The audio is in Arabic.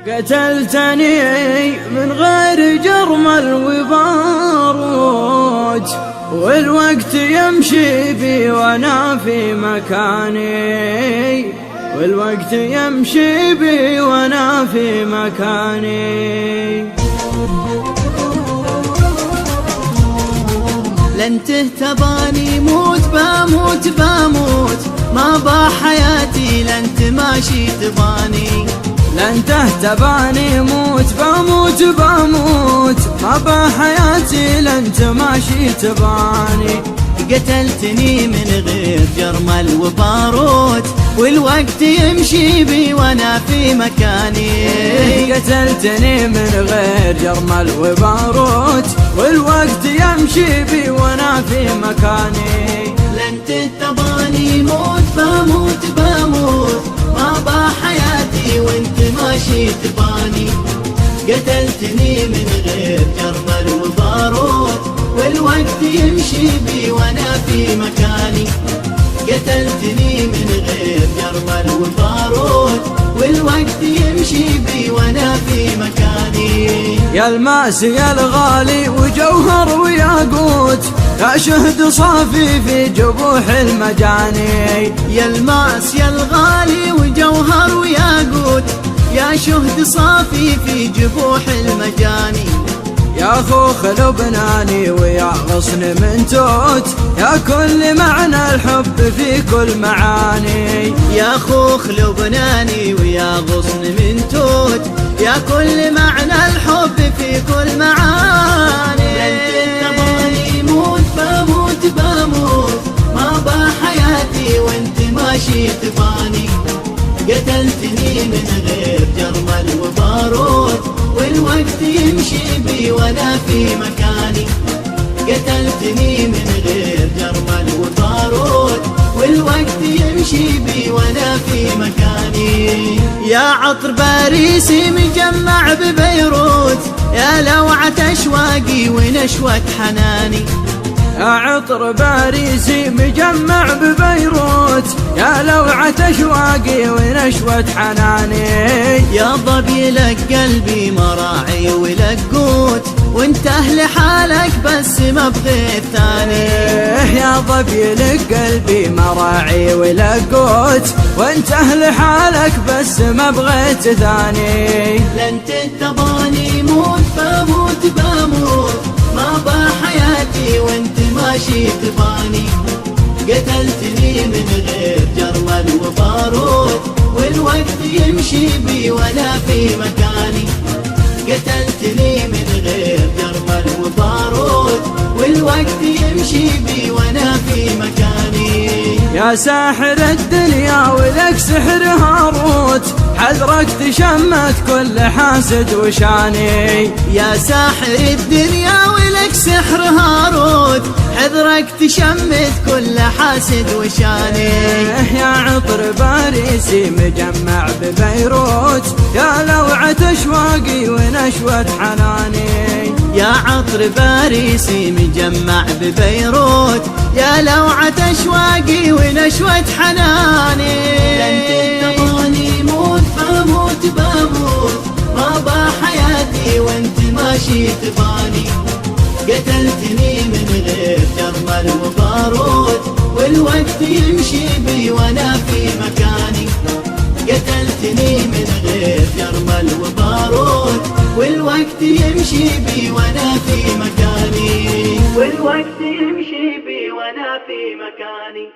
قتلتني من غير جرمل وباروج، والوقت يمشي بي وانا في مكاني، والوقت يمشي بي وانا في مكاني. لن تهتباني موت بموت بموت، ما بحياتي لن تماشي تباني. لن تهتباني موت بموت بموت، ما بحياتي لن تماشي تباني. قتلتني من غير جرمل وباروت، والوقت يمشي بي وانا في مكاني. قتلتني من غير جرمل وباروت، والوقت يمشي بي وانا في مكاني. لن تهتباني موت بموت بموت، ما بحياتي وانت ماشي تباني. قتلتني من غير جرمل وباروت، والوقت يمشي بي وانا في مكاني. قتلتني من غير جرمل وباروت، والوقت يمشي بي وانا في مكاني. يا الماس يا الغالي وجوهر وياقوت، يا شهد صافي في جبوح المجاني. يا الماس يا الغالي وجوهر وياقوت، يا شهد صافي في جبوح المجاني. يا خوخ لبناني ويا غصن من توت، يا كل معنى الحب في كل معاني. يا خوخ لبناني ويا غصن من توت، يا كل معنى الحب في كل معاني. لن تهتباني موت بموت بموت، ما بحياتي وانت ماشي تباني. قتلتني من غير جرمل وباروت، والوقت يمشي بي وانا في مكاني. قتلتني من غير جرمل وباروت، والوقت يمشي بي وانا في مكاني. يا عطر باريسي مجمع ببيروت، يا لوعة اشواقي ونشوة حناني. يا عطر باريسي مجمع ببيروت، يا لوعة اشواقي ونشوة حناني. يا ضبي لك قلبي مراعي ولقوت، وانت اهل حالك بس ما بغيت ثاني. يا ضبي لك قلبي مراعي ولقوت، وانت اهل حالك بس ما بغيت ثاني. لن تهتباني موت بموت بموت، ما بحياتي وانت ماشي تباني. قتلتني من غير جرمل وباروت، والوقت يمشي بي وانا في مكاني. قتلتني من غير جرمل وباروت، والوقت يمشي بي وانا في مكاني. يا ساحر الدنيا ولك سحر هاروت، حذرك تشمت كل حاسد وشاني. يا ساحر الدنيا ولك سحر هاروت، حذرك تشمت كل حاسد وشاني. يا عطر باريسي مجمع ببيروت، يا لوعة اشواقي ونشوة حناني. يا عطر باريسي مجمع ببيروت، يا لوعة اشواقي ونشوة حناني. لن تهتباني موت بموت بموت، ما بحياتي وانت ماشي تباني. قتلتني من غير جرمل وباروت، والوقت يمشي بي وانا في مكاني. قتلتني من غير جرمل وباروت، والوقت يمشي بي وانا في مكاني. والوقت يمشي بي وانا في مكاني.